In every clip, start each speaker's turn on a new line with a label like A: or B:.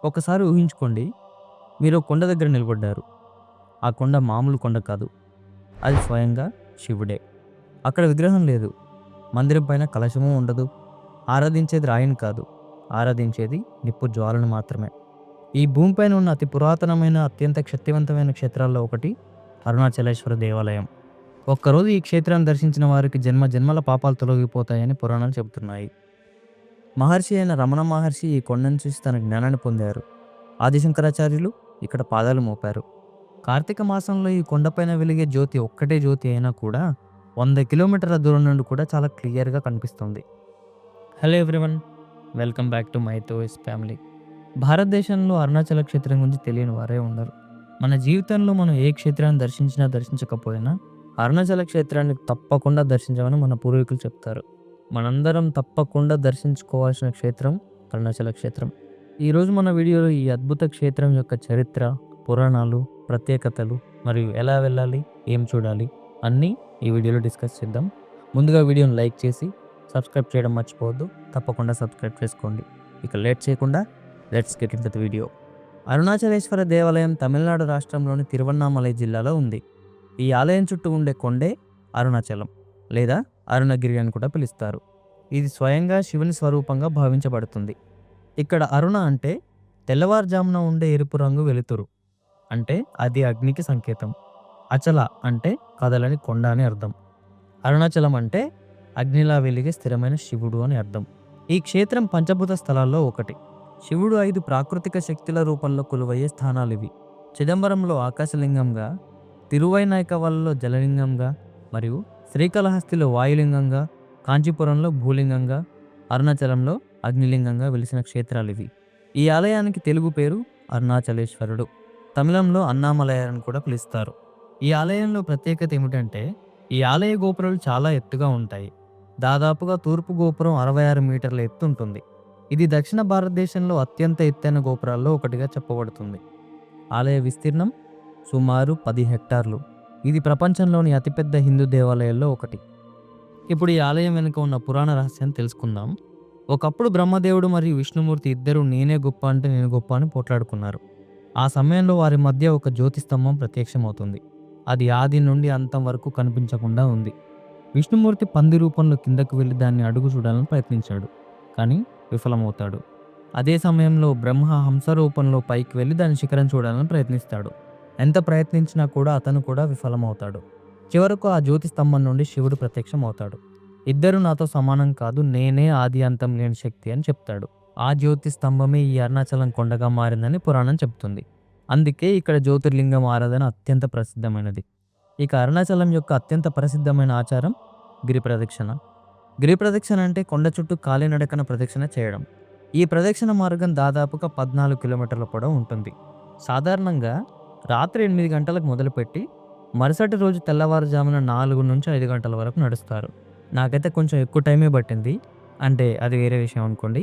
A: ఒకసారి ఊహించుకోండి, మీరు కొండ దగ్గర నిలబడ్డారు. ఆ కొండ మామూలు కొండ కాదు. అది స్వయంగా శివుడే. అక్కడ విగ్రహం లేదు. మందిరం పైన కలశము ఉండదు. ఆరాధించేది రాయిని కాదు. ఆరాధించేది నిప్పు జ్వాలను మాత్రమే. ఈ భూమిపైన ఉన్న అతి పురాతనమైన, అత్యంత శక్తివంతమైన క్షేత్రాల్లో ఒకటి అరుణాచలేశ్వర దేవాలయం. ఒక్కరోజు ఈ క్షేత్రాన్ని దర్శించిన వారికి జన్మ జన్మల పాపాలు తొలగిపోతాయని పురాణాలు చెబుతున్నాయి. మహర్షి అయిన రమణ మహర్షి ఈ కొండను చూసి తన జ్ఞానాన్ని పొందారు. ఆదిశంకరాచార్యులు ఇక్కడ పాదాలు మోపారు. కార్తీక మాసంలో ఈ కొండపైన వెలిగే జ్యోతి ఒక్కటే జ్యోతి అయినా కూడా 100 కిలోమీటర్ల దూరం నుండి కూడా చాలా క్లియర్గా కనిపిస్తుంది. Hello everyone, welcome back to my toys family. భారతదేశంలో అరుణాచల క్షేత్రం గురించి తెలియని వారే ఉండరు. మన జీవితంలో మనం ఏ క్షేత్రాన్ని దర్శించినా దర్శించకపోయినా అరుణాచల క్షేత్రాన్ని తప్పకుండా దర్శించమని మన పూర్వీకులు చెప్తారు. మనందరం తప్పకుండా దర్శించుకోవాల్సిన క్షేత్రం అరుణాచల క్షేత్రం. ఈరోజు మన వీడియోలో ఈ అద్భుత క్షేత్రం యొక్క చరిత్ర, పురాణాలు, ప్రత్యేకతలు మరియు ఎలా వెళ్ళాలి, ఏం చూడాలి అన్నీ ఈ వీడియోలో డిస్కస్ చేద్దాం. ముందుగా వీడియోని లైక్ చేసి సబ్స్క్రైబ్ చేయడం మర్చిపోవద్దు. తప్పకుండా సబ్స్క్రైబ్ చేసుకోండి. ఇక లేట్ చేయకుండా let's get into the video. Arunachaleswara దేవాలయం తమిళనాడు రాష్ట్రంలోని తిరువన్నామలై జిల్లాలో ఉంది. ఈ ఆలయం చుట్టూ ఉండే కొండే అరుణాచలం లేదా అరుణగిరి అని కూడా పిలుస్తారు. ఇది స్వయంగా శివుని స్వరూపంగా భావించబడుతుంది. ఇక్కడ అరుణ అంటే తెల్లవారుజామున ఉండే ఎరుపు రంగు వెలుతురు, అంటే అది అగ్నికి సంకేతం. అచల అంటే కదలని కొండ అని అర్థం. అరుణాచలం అంటే అగ్నిలా వెలిగే స్థిరమైన శివుడు అని అర్థం. ఈ క్షేత్రం పంచభూత స్థలాల్లో ఒకటి. శివుడు 5 ప్రాకృతిక శక్తుల రూపంలో కొలువయ్యే స్థానాలివి. చిదంబరంలో ఆకాశలింగంగా, తిరువైనాయకవల్లో జలలింగంగా, మరియు శ్రీకాళహస్తిలో వాయులింగంగా, కాంచీపురంలో భూలింగంగా, అరుణాచలంలో అగ్నిలింగంగా వెలిసిన క్షేత్రాలివి. ఈ ఆలయానికి తెలుగు పేరు అరుణాచలేశ్వరుడు, తమిళంలో అన్నామలయార్ అని కూడా పిలుస్తారు. ఈ ఆలయంలో ప్రత్యేకత ఏమిటంటే ఈ ఆలయ గోపురాలు చాలా ఎత్తుగా ఉంటాయి. దాదాపుగా తూర్పు గోపురం 66 మీటర్ల ఎత్తు ఉంటుంది. ఇది దక్షిణ భారతదేశంలో అత్యంత ఎత్తైన గోపురాల్లో ఒకటిగా చెప్పబడుతుంది. ఆలయ విస్తీర్ణం సుమారు 10 హెక్టార్లు. ఇది ప్రపంచంలోని అతిపెద్ద హిందూ దేవాలయాల్లో ఒకటి. ఇప్పుడు ఈ ఆలయం వెనుక ఉన్న పురాణ రహస్యాన్ని తెలుసుకుందాం. ఒకప్పుడు బ్రహ్మదేవుడు మరియు విష్ణుమూర్తి ఇద్దరు నేనే గొప్ప అంటే నేను గొప్ప అని పోట్లాడుకున్నారు. ఆ సమయంలో వారి మధ్య ఒక జ్యోతి స్తంభం ప్రత్యక్షమవుతుంది. అది ఆది నుండి అంతం వరకు కనిపించకుండా ఉంది. విష్ణుమూర్తి పంది రూపంలో కిందకు వెళ్ళి దాన్ని అడుగు చూడాలని ప్రయత్నించాడు, కానీ విఫలమవుతాడు. అదే సమయంలో బ్రహ్మ హంస రూపంలో పైకి వెళ్ళి దాని శిఖరం చూడాలని ప్రయత్నిస్తాడు. ఎంత ప్రయత్నించినా కూడా అతను కూడా విఫలమవుతాడు. చివరకు ఆ జ్యోతి స్తంభం నుండి శివుడు ప్రత్యక్షమవుతాడు. ఇద్దరు నాతో సమానం కాదు, నేనే ఆది అంతం లేని శక్తి అని చెప్తాడు. ఆ జ్యోతి స్తంభమే ఈ అరుణాచలం కొండగా మారిందని పురాణం చెప్తుంది. అందుకే ఇక్కడ జ్యోతిర్లింగం ఆరాధన అత్యంత ప్రసిద్ధమైనది. ఇక అరుణాచలం యొక్క అత్యంత ప్రసిద్ధమైన ఆచారం గిరి ప్రదక్షిణ. గిరి ప్రదక్షిణ అంటే కొండ చుట్టూ కాలినడకన ప్రదక్షిణ చేయడం. ఈ ప్రదక్షిణ మార్గం దాదాపుగా 14 కిలోమీటర్ల పొడవు ఉంటుంది. సాధారణంగా రాత్రి 8 గంటలకు మొదలుపెట్టి మరుసటి రోజు తెల్లవారుజామున 4 నుంచి 5 గంటల వరకు నడుస్తారు. నాకైతే కొంచెం ఎక్కువ టైమే పట్టింది, అంటే అది వేరే విషయం అనుకోండి.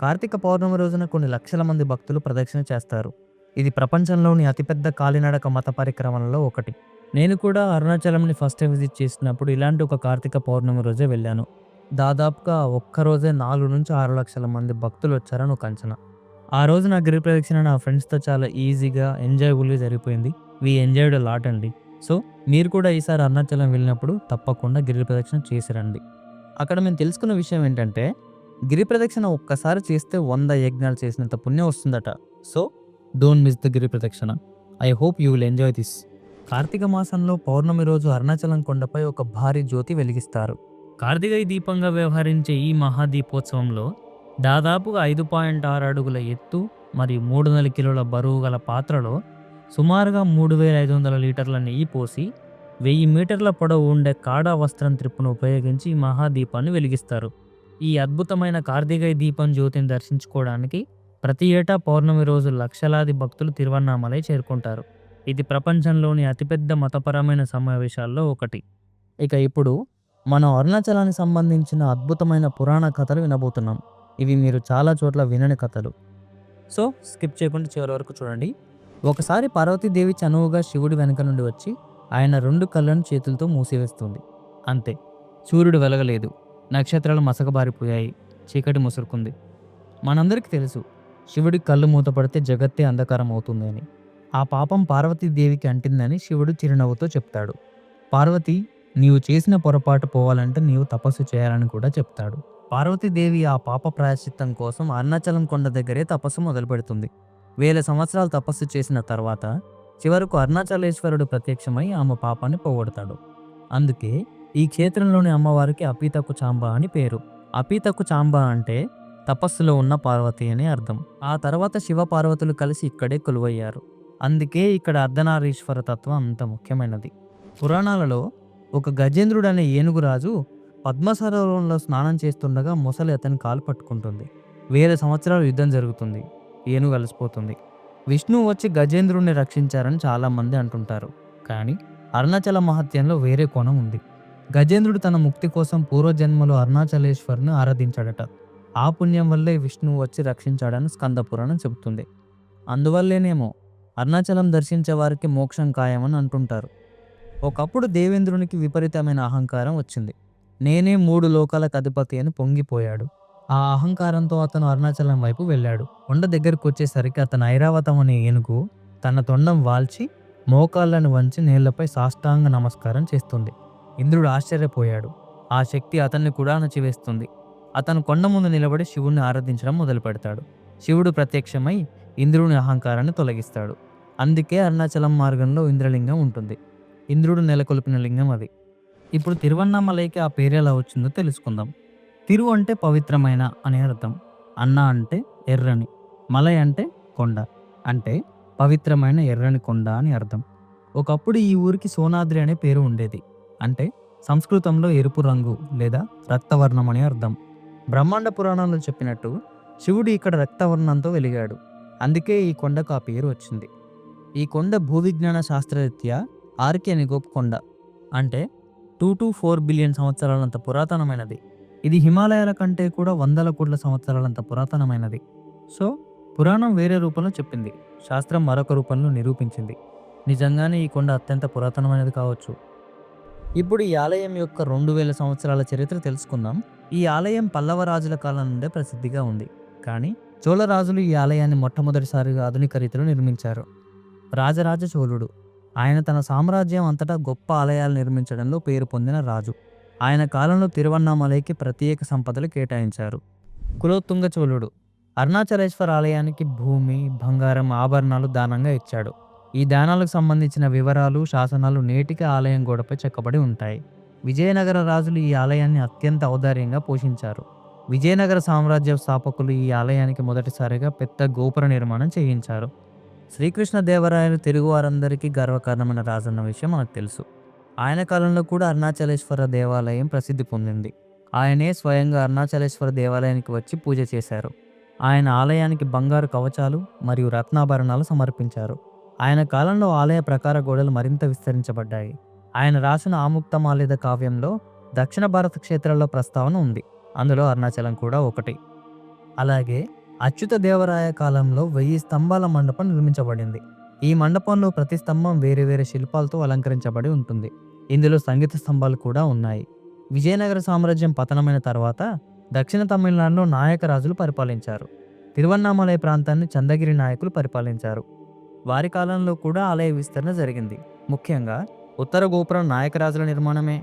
A: కార్తీక పౌర్ణమి రోజున కొన్ని లక్షల మంది భక్తులు ప్రదక్షిణ చేస్తారు. ఇది ప్రపంచంలోని అతిపెద్ద కాలినడక మత పరిక్రమలలో ఒకటి. నేను కూడా అరుణాచలంని ఫస్ట్ టైం విజిట్ చేసినప్పుడు ఇలాంటి ఒక కార్తీక పౌర్ణమి రోజే వెళ్ళాను. దాదాపుగా ఒక్కరోజే 4 నుంచి 6 లక్షల మంది భక్తులు వచ్చారని ఒక అంచనా. ఆ రోజు నా గిరి ప్రదక్షిణ నా ఫ్రెండ్స్తో చాలా ఈజీగా, ఎంజాయబుల్గా జరిగిపోయింది. వి ఎంజాయ్డ్ అ లాట్ అండి. సో మీరు కూడా ఈసారి అరుణాచలం వెళ్ళినప్పుడు తప్పకుండా గిరి ప్రదక్షిణ చేసి రండి. అక్కడ మేము తెలుసుకున్న విషయం ఏంటంటే గిరి ప్రదక్షిణ ఒక్కసారి చేస్తే 100 యజ్ఞాలు చేసినంత పుణ్యం వస్తుందట. So don't miss the giri pradakshina. I hope you will enjoy this. Karthika మాసంలో పౌర్ణమి రోజు అరుణాచలం కొండపై ఒక భారీ జ్యోతి వెలిగిస్తారు. కార్తికేయ దీపంగా వ్యవహరించే ఈ మహాదీపోత్సవంలో దాదాపుగా 5.6 అడుగుల ఎత్తు మరియు 300 కిలోల బరువు గల పాత్రలో సుమారుగా 3500 లీటర్ల నెయ్యి పోసి 1000 మీటర్ల పొడవు ఉండే కాడా వస్త్రం త్రిప్పును ఉపయోగించి ఈ మహాదీపాన్ని వెలిగిస్తారు. ఈ అద్భుతమైన కార్తికేయ దీపం జ్యోతిని దర్శించుకోవడానికి ప్రతి ఏటా పౌర్ణమి రోజు లక్షలాది భక్తులు తిరువన్నామలై చేరుకుంటారు. ఇది ప్రపంచంలోని అతిపెద్ద మతపరమైన సమావేశాల్లో ఒకటి. ఇక ఇప్పుడు మనం అరుణాచలానికి సంబంధించిన అద్భుతమైన పురాణ కథలు వినబోతున్నాం. ఇవి మీరు చాలా చోట్ల వినని కథలు. సో స్కిప్ చేయకుండా చివరి వరకు చూడండి. ఒకసారి పార్వతీదేవి చనువుగా శివుడి వెనక నుండి వచ్చి ఆయన 2 కళ్ళను చేతులతో మూసివేస్తుంది. అంతే, సూర్యుడు వెలగలేదు, నక్షత్రాలు మసకబారిపోయాయి, చీకటి ముసురుకుంది. మనందరికీ తెలుసు శివుడి కళ్ళు మూతపడితే జగత్తే అంధకారం అవుతుందని. ఆ పాపం పార్వతీదేవికి అంటిందని శివుడు చిరునవ్వుతో చెప్తాడు. పార్వతి, నీవు చేసిన పొరపాటు పోవాలంటే నీవు తపస్సు చేయాలని కూడా చెప్తాడు. పార్వతీదేవి ఆ పాప ప్రాయశ్చిత్తం కోసం అరుణాచలం కొండ దగ్గరే తపస్సు మొదలుపెడుతుంది. వేల సంవత్సరాలు తపస్సు చేసిన తర్వాత చివరకు అరుణాచలేశ్వరుడు ప్రత్యక్షమై ఆమె పాపాన్ని పోగొడతాడు. అందుకే ఈ క్షేత్రంలోని అమ్మవారికి అపీతకు చాంబ అని పేరు. అపీతకు చాంబ అంటే తపస్సులో ఉన్న పార్వతి అని అర్థం. ఆ తర్వాత శివ పార్వతులు కలిసి ఇక్కడే కొలువయ్యారు. అందుకే ఇక్కడ అర్ధనారీశ్వర తత్వం అంత ముఖ్యమైనది. పురాణాలలో ఒక గజేంద్రుడు అనే ఏనుగు రాజు పద్మసరోవరంలో స్నానం చేస్తుండగా మొసలి అతని కాలు పట్టుకుంటుంది. వేల సంవత్సరాలు యుద్ధం జరుగుతుంది. ఏనుగు అలసిపోతుంది. విష్ణువు వచ్చి గజేంద్రుడిని రక్షించారని చాలామంది అంటుంటారు. కానీ అరుణాచల మహత్యంలో వేరే కోణం ఉంది. గజేంద్రుడు తన ముక్తి కోసం పూర్వజన్మలో అరుణాచలేశ్వరుని ఆరాధించాడట. ఆ పుణ్యం వల్లే విష్ణువు వచ్చి రక్షించాడని స్కంద పురాణం చెబుతుంది. అందువల్లేనేమో అరుణాచలం దర్శించే వారికి మోక్షం ఖాయమని అంటుంటారు. ఒకప్పుడు దేవేంద్రునికి విపరీతమైన అహంకారం వచ్చింది. నేనే 3 లోకాలకు అధిపతి అని పొంగిపోయాడు. ఆ అహంకారంతో అతను అరుణాచలం వైపు వెళ్ళాడు. కొండ దగ్గరకు వచ్చేసరికి అతను ఐరావతం అనే ఏనుగు తన తొండం వాల్చి మోకాళ్ళను వంచి నేలపై సాష్టాంగ నమస్కారం చేస్తుంది. ఇంద్రుడు ఆశ్చర్యపోయాడు. ఆ శక్తి అతన్ని కూడా అణచివేస్తుంది. అతను కొండ ముందు నిలబడి శివుణ్ణి ఆరాధించడం మొదలు పెడతాడు. శివుడు ప్రత్యక్షమై ఇంద్రుని అహంకారాన్ని తొలగిస్తాడు. అందుకే అరుణాచలం మార్గంలో ఇంద్రలింగం ఉంటుంది. ఇంద్రుడు నెలకొల్పిన లింగం అది. ఇప్పుడు తిరువన్నామలైకి ఆ పేరు ఎలా వచ్చిందో తెలుసుకుందాం. తిరు అంటే పవిత్రమైన అనే అర్థం. అన్న అంటే ఎర్రని, మలై అంటే కొండ, అంటే పవిత్రమైన ఎర్రని కొండ అని అర్థం. ఒకప్పుడు ఈ ఊరికి సోనాద్రి అనే పేరు ఉండేది. అంటే సంస్కృతంలో ఎరుపు రంగు లేదా రక్తవర్ణం అని అర్థం. బ్రహ్మాండ పురాణంలో చెప్పినట్టు శివుడు ఇక్కడ రక్తవర్ణంతో వెలిగాడు. అందుకే ఈ కొండకు ఆ పేరు వచ్చింది. ఈ కొండ భూవిజ్ఞాన శాస్త్రరీత్యా ఆర్కియనిగోప్ కొండ, అంటే 2 to 4 బిలియన్ సంవత్సరాలంత పురాతనమైనది. ఇది హిమాలయాల కంటే కూడా వందల కోట్ల సంవత్సరాలంత పురాతనమైనది. సో పురాణం వేరే రూపంలో చెప్పింది, శాస్త్రం మరొక రూపంలో నిరూపించింది. నిజంగానే ఈ కొండ అత్యంత పురాతనమైనది కావచ్చు. ఇప్పుడు ఈ ఆలయం యొక్క 2000 సంవత్సరాల చరిత్ర తెలుసుకుందాం. ఈ ఆలయం పల్లవ రాజుల కాలం నుండే ప్రసిద్ధిగా ఉంది. కానీ చోళ రాజులు ఈ ఆలయాన్ని మొట్టమొదటిసారిగా ఆధునిక రీతిలో నిర్మించారు. రాజరాజ చోళుడు, ఆయన తన సామ్రాజ్యం అంతటా గొప్ప ఆలయాలు నిర్మించడంలో పేరు పొందిన రాజు. ఆయన కాలంలో తిరువన్నామలైకి ప్రత్యేక సంపదలు కేటాయించారు. కులోత్తుంగ చోళుడు అరుణాచలేశ్వర ఆలయానికి భూమి, బంగారం, ఆభరణాలు దానంగా ఇచ్చాడు. ఈ దానాలకు సంబంధించిన వివరాలు, శాసనాలు నేటికి ఆలయం గోడపై చెక్కబడి ఉంటాయి. విజయనగర రాజులు ఈ ఆలయాన్ని అత్యంత ఔదార్యంగా పోషించారు. విజయనగర సామ్రాజ్య స్థాపకులు ఈ ఆలయానికి మొదటిసారిగా పెద్ద గోపుర నిర్మాణం చేయించారు. శ్రీకృష్ణదేవరాయలు తెలుగువారందరికీ గర్వకారణమైన రాజన్న విషయం మనకు తెలుసు. ఆయన కాలంలో కూడా అరుణాచలేశ్వర దేవాలయం ప్రసిద్ధి పొందింది. ఆయనే స్వయంగా అరుణాచలేశ్వర దేవాలయానికి వచ్చి పూజ చేశారు. ఆయన ఆలయానికి బంగారు కవచాలు మరియు రత్నాభరణాలు సమర్పించారు. ఆయన కాలంలో ఆలయ ప్రకార గోడలు మరింత విస్తరించబడ్డాయి. ఆయన రాసిన ఆముక్తమాల్యద కావ్యంలో దక్షిణ భారత క్షేత్రాల్లో ప్రస్తావన ఉంది. అందులో అరుణాచలం కూడా ఒకటి. అలాగే అచ్యుత దేవరాయ కాలంలో 1000 స్తంభాల మండపం నిర్మించబడింది. ఈ మండపంలో ప్రతి స్తంభం వేరే వేరే శిల్పాలతో అలంకరించబడి ఉంటుంది. ఇందులో సంగీత స్తంభాలు కూడా ఉన్నాయి. విజయనగర సామ్రాజ్యం పతనమైన తర్వాత దక్షిణ తమిళనాడులో నాయక రాజులు పరిపాలించారు. తిరువన్నామలై ప్రాంతాన్ని చందగిరి నాయకులు పరిపాలించారు. వారి కాలంలో కూడా ఆలయ విస్తరణ జరిగింది. ముఖ్యంగా ఉత్తర గోపురం నాయకరాజుల నిర్మాణమే.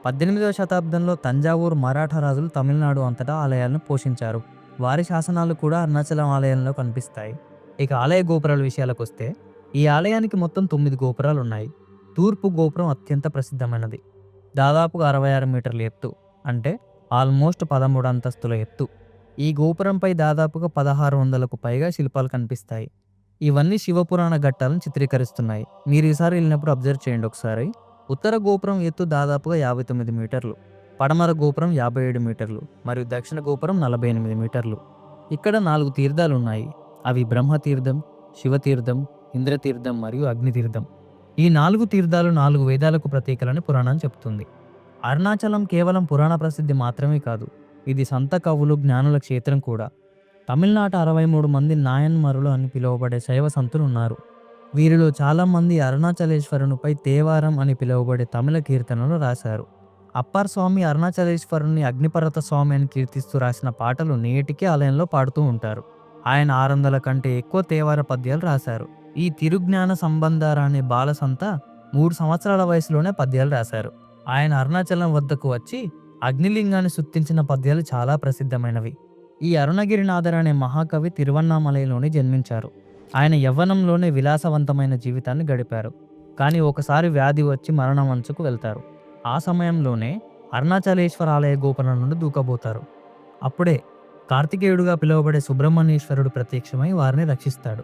A: 18వ శతాబ్దంలో తంజావూరు మరాఠా రాజులు తమిళనాడు అంతటా ఆలయాలను పోషించారు. వారి శాసనాలు కూడా అరుణాచలం ఆలయంలో కనిపిస్తాయి. ఇక ఆలయ గోపురాల విషయాలకు వస్తే ఈ ఆలయానికి మొత్తం 9 గోపురాలు ఉన్నాయి. తూర్పు గోపురం అత్యంత ప్రసిద్ధమైనది. దాదాపుగా 66 మీటర్ల ఎత్తు, అంటే ఆల్మోస్ట్ 13 అంతస్తుల ఎత్తు. ఈ గోపురంపై దాదాపుగా 1600కు పైగా శిల్పాలు కనిపిస్తాయి. ఇవన్నీ శివపురాణ ఘట్టాలను చిత్రీకరిస్తున్నాయి. మీరు ఈసారి వెళ్ళినప్పుడు అబ్జర్వ్ చేయండి ఒకసారి. ఉత్తర గోపురం ఎత్తు దాదాపుగా 59 మీటర్లు, పడమర గోపురం 57 మీటర్లు మరియు దక్షిణ గోపురం 48 మీటర్లు. ఇక్కడ 4 తీర్థాలు ఉన్నాయి. అవి బ్రహ్మతీర్థం, శివతీర్థం, ఇంద్రతీర్థం మరియు అగ్నితీర్థం. ఈ 4 తీర్థాలు 4 వేదాలకు ప్రతీకలని పురాణం చెప్తుంది. అరుణాచలం కేవలం పురాణ ప్రసిద్ధి మాత్రమే కాదు, ఇది సంత కవులు, జ్ఞానుల క్షేత్రం కూడా. తమిళనాట 63 మంది నాయన్మరులు అని పిలువబడే శైవ సంతులు ఉన్నారు. వీరిలో చాలామంది అరుణాచలేశ్వరునిపై తేవారం అని పిలువబడే తమిళ కీర్తనలు రాశారు. అప్పర్ స్వామి అరుణాచలేశ్వరుని అగ్నిపర్వత స్వామి అని కీర్తిస్తూ రాసిన పాటలు నేటికి ఆలయంలో పాడుతూ ఉంటారు. ఆయన 600 కంటే ఎక్కువ తేవార పద్యాలు రాశారు. ఈ తిరుజ్ఞాన సంబంధార అనే బాలసంత 3 సంవత్సరాల వయసులోనే పద్యాలు రాశారు. ఆయన అరుణాచలం వద్దకు వచ్చి అగ్నిలింగాన్ని స్తుతించిన పద్యాలు చాలా ప్రసిద్ధమైనవి. ఈ అరుణగిరినాథర్ అనే మహాకవి తిరువన్నామలైలోనే జన్మించారు. ఆయన యవ్వనంలోనే విలాసవంతమైన జీవితాన్ని గడిపారు. కానీ ఒకసారి వ్యాధి వచ్చి మరణం అంచుకు వెళ్తారు. ఆ సమయంలోనే అరుణాచలేశ్వర ఆలయ గోపురం నుండి దూకబోతారు. అప్పుడే కార్తికేయుడుగా పిలువబడే సుబ్రహ్మణ్యేశ్వరుడు ప్రత్యక్షమై వారిని రక్షిస్తాడు.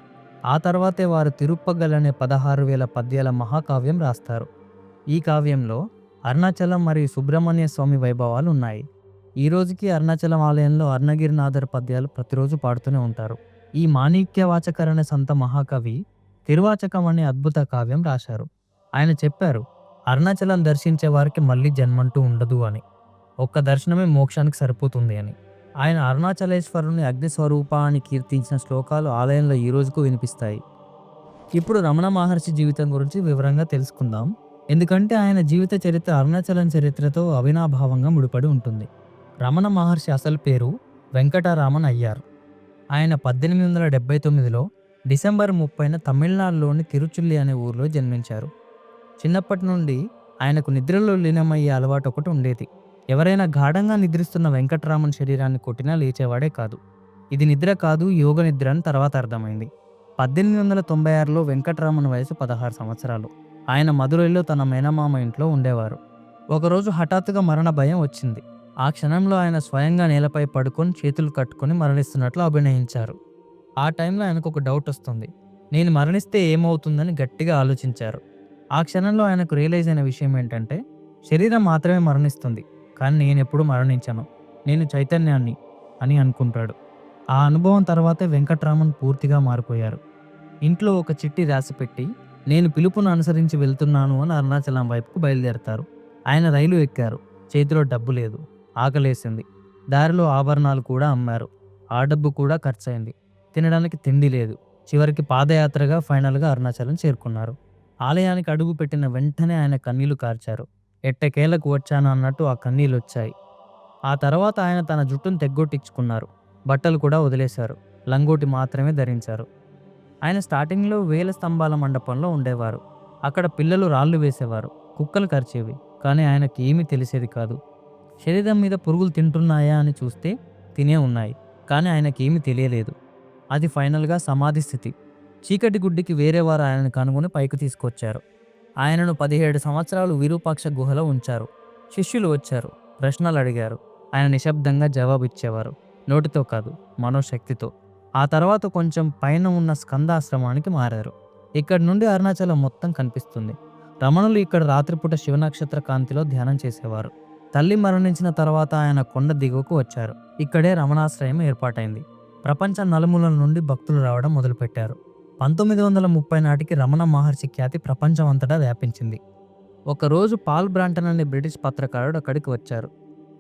A: ఆ తర్వాతే వారు తిరుప్పగల్ అనే 16,000 పద్యాల మహాకావ్యం రాస్తారు. ఈ కావ్యంలో అరుణాచలం మరియు సుబ్రహ్మణ్య స్వామి వైభవాలు ఉన్నాయి. ఈ రోజుకి అరుణాచలం ఆలయంలో అరుణగిరినాథర్ పద్యాలు ప్రతిరోజు పాడుతూనే ఉంటారు. ఈ మాణిక్యవాచకరణ సంత మహాకవి తిరువాచకం అనే అద్భుత కావ్యం రాశారు. ఆయన చెప్పారు, అరుణాచలం దర్శించే వారికి మళ్ళీ జన్మంటూ ఉండదు అని, ఒక్క దర్శనమే మోక్షానికి సరిపోతుంది అని. ఆయన అరుణాచలేశ్వరుని అగ్నిస్వరూప అని కీర్తించిన శ్లోకాలు ఆలయంలో ఈ రోజుకు వినిపిస్తాయి. ఇప్పుడు రమణ మహర్షి జీవితం గురించి వివరంగా తెలుసుకుందాం. ఎందుకంటే ఆయన జీవిత చరిత్ర అరుణాచలం చరిత్రతో అవినాభావంగా ముడిపడి ఉంటుంది. రమణ మహర్షి అసలు పేరు వెంకటరామన్ అయ్యార్. ఆయన 1879లో డిసెంబర్ 30న తమిళనాడులోని తిరుచుల్లి అనే ఊరిలో జన్మించారు. చిన్నప్పటి నుండి ఆయనకు నిద్రలో లీనమయ్యే అలవాటు ఒకటి ఉండేది. ఎవరైనా గాఢంగా నిద్రిస్తున్న వెంకటరామన్ శరీరాన్ని కొట్టినా లేచేవాడే కాదు. ఇది నిద్ర కాదు, యోగ నిద్ర అని తర్వాత అర్థమైంది. 1896లో వెంకటరామన్ వయసు 16 సంవత్సరాలు. ఆయన మదురైలో తన మేనమామ ఇంట్లో ఉండేవారు. ఒకరోజు హఠాత్తుగా మరణ భయం వచ్చింది. ఆ క్షణంలో ఆయన స్వయంగా నేలపై పడుకొని చేతులు కట్టుకొని మరణిస్తున్నట్లు అభినయించారు. ఆ టైంలో ఆయనకు ఒక డౌట్ వస్తుంది. నేను మరణిస్తే ఏమవుతుందని గట్టిగా ఆలోచించారు. ఆ క్షణంలో ఆయనకు రియలైజ్ అయిన విషయం ఏంటంటే, శరీరం మాత్రమే మరణిస్తుంది, కానీ నేను ఎప్పుడు మరణించను, నేను చైతన్యాన్ని అని అనుకుంటాడు. ఆ అనుభవం తర్వాతే వెంకట్రామన్ పూర్తిగా మారిపోయారు. ఇంట్లో ఒక చిట్టి రాసిపెట్టి, నేను పిలుపును అనుసరించి వెళ్తున్నాను అని అరుణాచలం వైపుకు బయలుదేరతారు. ఆయన రైలు ఎక్కారు. చేతిలో డబ్బు లేదు, ఆకలేసింది. దారిలో ఆభరణాలు కూడా అమ్మారు. ఆ డబ్బు కూడా ఖర్చయింది. తినడానికి తిండి లేదు. చివరికి పాదయాత్రగా ఫైనల్గా అరుణాచలం చేరుకున్నారు. ఆలయానికి అడుగు పెట్టిన వెంటనే ఆయన కన్నీళ్లు కార్చారు. ఎట్టకేలకు వచ్చాను అన్నట్టు ఆ కన్నీళ్ళు వచ్చాయి. ఆ తర్వాత ఆయన తన జుట్టును తెగ్గొట్టించుకున్నారు. బట్టలు కూడా వదిలేశారు. లంగోటి మాత్రమే ధరించారు. ఆయన స్టార్టింగ్లో వేల స్తంభాల మండపంలో ఉండేవారు. అక్కడ పిల్లలు రాళ్ళు వేసేవారు, కుక్కలు కరిచేవి. కానీ ఆయనకి ఏమీ తెలిసేది కాదు. శరీరం మీద పురుగులు తింటున్నాయా అని చూస్తే తినే ఉన్నాయి, కానీ ఆయనకి ఏమీ తెలియలేదు. అది ఫైనల్గా సమాధి స్థితి. చీకటి గుడ్డికి వేరే వారు ఆయనను కనుగొని పైకి తీసుకొచ్చారు. ఆయనను 17 సంవత్సరాలు విరూపాక్ష గుహలో ఉంచారు. శిష్యులు వచ్చారు, ప్రశ్నలు అడిగారు. ఆయన నిశ్శబ్దంగా జవాబిచ్చేవారు, నోటితో కాదు, మనోశక్తితో. ఆ తర్వాత కొంచెం పైన ఉన్న స్కందాశ్రమానికి మారారు. ఇక్కడి నుండి అరుణాచలం మొత్తం కనిపిస్తుంది. రమణులు ఇక్కడ రాత్రిపూట శివనక్షత్ర కాంతిలో ధ్యానం చేసేవారు. తల్లి మరణించిన తర్వాత ఆయన కొండ దిగువకు వచ్చారు. ఇక్కడే రమణాశ్రయం ఏర్పాటైంది. ప్రపంచ నలుమూలల నుండి భక్తులు రావడం మొదలుపెట్టారు. 1930 నాటికి రమణ మహర్షి ఖ్యాతి ప్రపంచం అంతటా వ్యాపించింది. ఒకరోజు పాల్ బ్రాంటన్ అనే బ్రిటిష్ పత్రకారుడు అక్కడికి వచ్చారు.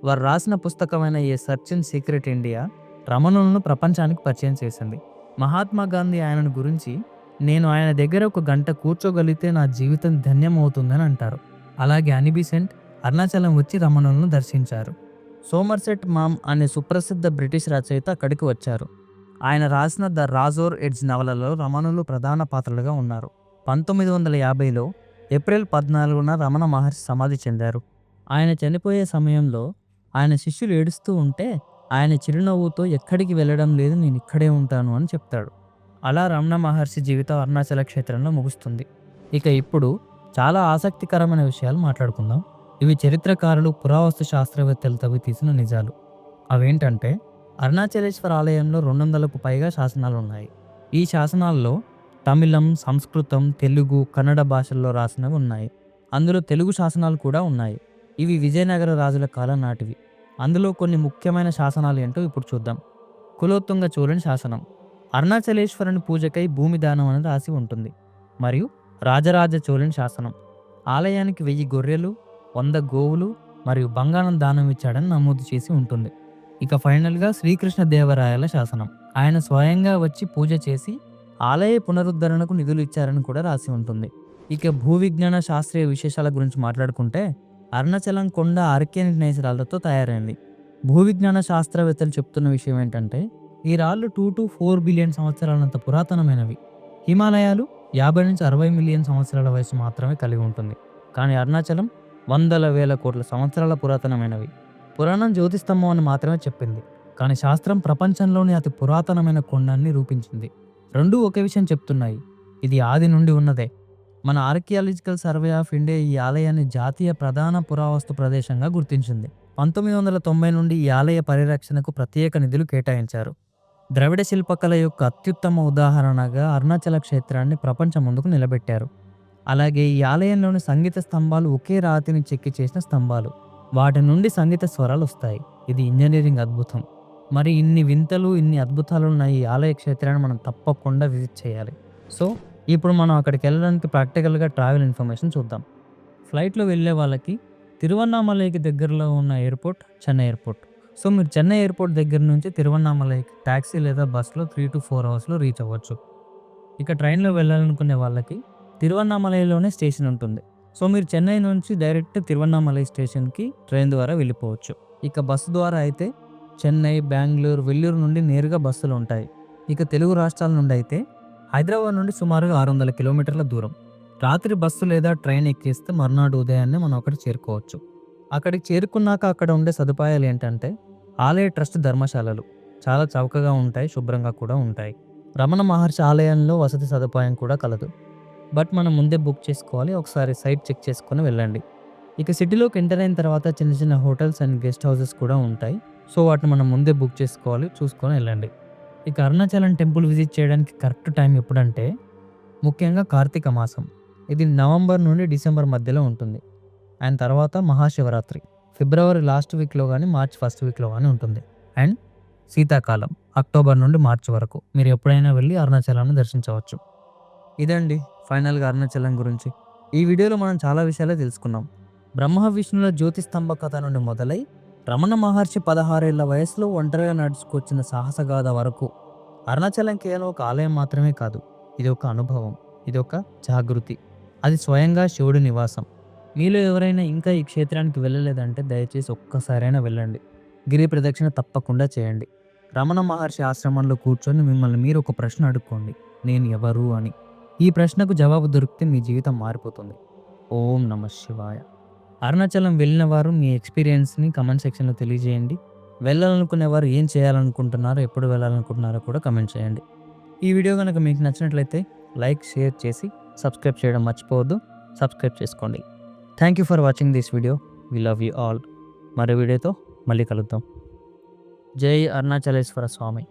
A: వారు రాసిన పుస్తకమైన ఏ సర్చ్ ఇన్ సీక్రెట్ ఇండియా రమణులను ప్రపంచానికి పరిచయం చేసింది. మహాత్మా గాంధీ ఆయనను గురించి, నేను ఆయన దగ్గర ఒక గంట కూర్చోగలిగితే నా జీవితం ధన్యమవుతుందని అంటారు. అలాగే అనిబిసెంట్ అరుణాచలం వచ్చి రమణులను దర్శించారు. సోమర్సెట్ మామ్ అనే సుప్రసిద్ధ బ్రిటిష్ రచయిత అక్కడికి వచ్చారు. ఆయన రాసిన ద రాజోర్ ఎడ్జ్ నవలలో రమణులు ప్రధాన పాత్రలుగా ఉన్నారు. 1950లో ఏప్రిల్ 14న రమణ మహర్షి సమాధి చెందారు. ఆయన చనిపోయే సమయంలో ఆయన శిష్యులు ఏడుస్తూ ఉంటే ఆయన చిరునవ్వుతో ఎక్కడికి వెళ్ళడం లేదు, నేను ఇక్కడే ఉంటాను అని చెప్తాడు. అలా రమణ మహర్షి జీవితం అరుణాచల క్షేత్రంలో ముగుస్తుంది. ఇక ఇప్పుడు చాలా ఆసక్తికరమైన విషయాలు మాట్లాడుకుందాం. ఇవి చరిత్రకారులు, పురావస్తు శాస్త్రవేత్తలు తవ్వి తీసిన నిజాలు. అవేంటంటే, అరుణాచలేశ్వర ఆలయంలో 200కు పైగా శాసనాలు ఉన్నాయి. ఈ శాసనాల్లో తమిళం, సంస్కృతం, తెలుగు, కన్నడ భాషల్లో రాసినవి ఉన్నాయి. అందులో తెలుగు శాసనాలు కూడా ఉన్నాయి. ఇవి విజయనగర రాజుల కాలం నాటివి. అందులో కొన్ని ముఖ్యమైన శాసనాలు ఏంటో ఇప్పుడు చూద్దాం. కులోత్తుంగ చోళుని శాసనం. అరుణాచలేశ్వరుని పూజకై భూమి దానం అని రాసి ఉంటుంది. మరియు రాజరాజ చోళుని శాసనం. ఆలయానికి 1000 గొర్రెలు, 100 గోవులు మరియు బంగారం దానం ఇచ్చాడని నమోదు చేసి ఉంటుంది. ఇక ఫైనల్గా శ్రీకృష్ణదేవరాయల శాసనం. ఆయన స్వయంగా వచ్చి పూజ చేసి ఆలయ పునరుద్ధరణకు నిధులు ఇచ్చారని కూడా రాసి ఉంటుంది. ఇక భూ విజ్ఞాన శాస్త్రీయ విశేషాల గురించి మాట్లాడుకుంటే, అరుణాచలం కొండ ఆర్కియన్ నేసరాలతో తయారైంది. భూ విజ్ఞాన శాస్త్రవేత్తలు చెప్తున్న విషయం ఏంటంటే, ఈ రాళ్ళు 2 to 4 బిలియన్ సంవత్సరాలంత పురాతనమైనవి. హిమాలయాలు 50 నుంచి 60 మిలియన్ సంవత్సరాల వయసు మాత్రమే కలిగి ఉంటుంది. కానీ అరుణాచలం వందల వేల కోట్ల సంవత్సరాల పురాతనమైనవి. పురాణం జ్యోతిస్తంభం అని మాత్రమే చెప్పింది, కానీ శాస్త్రం ప్రపంచంలోని అతి పురాతనమైన కొండని రూపించింది. రెండూ ఒకే విషయం చెప్తున్నాయి, ఇది ఆది నుండి ఉన్నదే. మన ఆర్కియాలజికల్ సర్వే ఆఫ్ ఇండియా ఈ ఆలయాన్ని జాతీయ ప్రధాన పురావస్తు ప్రదేశంగా గుర్తించింది. 1990 నుండి ఈ ఆలయ పరిరక్షణకు ప్రత్యేక నిధులు కేటాయించారు. ద్రవిడ శిల్పకళ యొక్క అత్యుత్తమ ఉదాహరణగా అరుణాచల క్షేత్రాన్ని ప్రపంచం ముందుకు నిలబెట్టారు. అలాగే ఈ ఆలయంలోని సంగీత స్తంభాలు ఒకే రాతిని చెక్కి చేసిన స్తంభాలు. వాటి నుండి సంగీత స్వరాలు వస్తాయి. ఇది ఇంజనీరింగ్ అద్భుతం. మరి ఇన్ని వింతలు, ఇన్ని అద్భుతాలు ఉన్న ఈ ఆలయ క్షేత్రాన్ని మనం తప్పకుండా విజిట్ చేయాలి. సో ఇప్పుడు మనం అక్కడికి వెళ్ళడానికి ప్రాక్టికల్గా ట్రావెల్ ఇన్ఫర్మేషన్ చూద్దాం. ఫ్లైట్లో వెళ్ళే వాళ్ళకి తిరువన్నామలైకి దగ్గరలో ఉన్న ఎయిర్పోర్ట్ చెన్నై ఎయిర్పోర్ట్. సో మీరు చెన్నై ఎయిర్పోర్ట్ దగ్గర నుంచి తిరువన్నామలైకి ట్యాక్సీ లేదా బస్సులో 3 to 4 అవర్స్లో రీచ్ అవ్వచ్చు. ఇక ట్రైన్లో వెళ్ళాలనుకునే వాళ్ళకి తిరువన్నామలైలోనే స్టేషన్ ఉంటుంది. సో మీరు చెన్నై నుంచి డైరెక్ట్ తిరువన్నామలై స్టేషన్కి ట్రైన్ ద్వారా వెళ్ళిపోవచ్చు. ఇక బస్సు ద్వారా అయితే చెన్నై, బెంగళూరు, వెల్లూరు నుండి నేరుగా బస్సులు ఉంటాయి. ఇక తెలుగు రాష్ట్రాల నుండి అయితే హైదరాబాద్ నుండి సుమారుగా 600 కిలోమీటర్ల దూరం. రాత్రి బస్సు లేదా ట్రైన్ ఎక్కిస్తే మర్నాడు ఉదయాన్నే మనం అక్కడ చేరుకోవచ్చు. అక్కడికి చేరుకున్నాక అక్కడ ఉండే సదుపాయాలు ఏంటంటే ఆలయ ట్రస్ట్ ధర్మశాలలు చాలా చౌకగా ఉంటాయి, శుభ్రంగా కూడా ఉంటాయి. రమణ మహర్షి ఆలయంలో వసతి సదుపాయం కూడా కలదు, బట్ మనం ముందే బుక్ చేసుకోవాలి. ఒకసారి సైట్ చెక్ చేసుకొని వెళ్ళండి. ఇక సిటీలోకి ఎంటర్ అయిన తర్వాత చిన్న చిన్న హోటల్స్ అండ్ గెస్ట్ హౌసెస్ కూడా ఉంటాయి. సో వాటిని మనం ముందే బుక్ చేసుకోవాలి, చూసుకొని వెళ్ళండి. ఇక అరుణాచలం టెంపుల్ విజిట్ చేయడానికి కరెక్ట్ టైం ఎప్పుడంటే ముఖ్యంగా కార్తీక మాసం. ఇది నవంబర్ నుండి డిసెంబర్ మధ్యలో ఉంటుంది. అండ్ తర్వాత మహాశివరాత్రి ఫిబ్రవరి లాస్ట్ వీక్లో కానీ మార్చ్ ఫస్ట్ వీక్లో కానీ ఉంటుంది. అండ్ శీతాకాలం అక్టోబర్ నుండి మార్చి వరకు మీరు ఎప్పుడైనా వెళ్ళి అరుణాచలాన్ని దర్శించవచ్చు. ఇదండి ఫైనల్గా అరుణాచలం గురించి. ఈ వీడియోలో మనం చాలా విషయాలే తెలుసుకున్నాం. బ్రహ్మ విష్ణుల జ్యోతిస్తంభ కథ నుండి మొదలై రమణ మహర్షి 16 ఏళ్ల వయసులో ఒంటరిగా నడుచుకొచ్చిన సాహసగాథ వరకు. అరుణాచలం కేవలం ఒక ఆలయం మాత్రమే కాదు, ఇది ఒక అనుభవం, ఇది ఒక జాగృతి, అది స్వయంగా శివుడి నివాసం. మీలో ఎవరైనా ఇంకా ఈ క్షేత్రానికి వెళ్ళలేదంటే దయచేసి ఒక్కసారైనా వెళ్ళండి. గిరి ప్రదక్షిణ తప్పకుండా చేయండి. రమణ మహర్షి ఆశ్రమంలో కూర్చొని మిమ్మల్ని మీరు ఒక ప్రశ్న అడుక్కోండి, నేను ఎవరు అని. ఈ ప్రశ్నకు జవాబు దొరికితే మీ జీవితం మారిపోతుంది. ఓం నమః శివాయ. అరుణాచలం వెళ్ళిన వారు మీ ఎక్స్పీరియన్స్ని కమెంట్ సెక్షన్లో తెలియజేయండి. వెళ్ళాలనుకునేవారు ఏం చేయాలనుకుంటున్నారో, ఎప్పుడు వెళ్ళాలనుకుంటున్నారో కూడా కమెంట్ చేయండి. ఈ వీడియో కనుక మీకు నచ్చినట్లయితే లైక్, షేర్ చేసి సబ్స్క్రైబ్ చేయడం మర్చిపోవద్దు. సబ్స్క్రైబ్ చేసుకోండి. Thank you for watching this video. We love you all. మరో వీడియోతో మళ్ళీ కలుద్దాం. జై అరుణాచలేశ్వర స్వామి.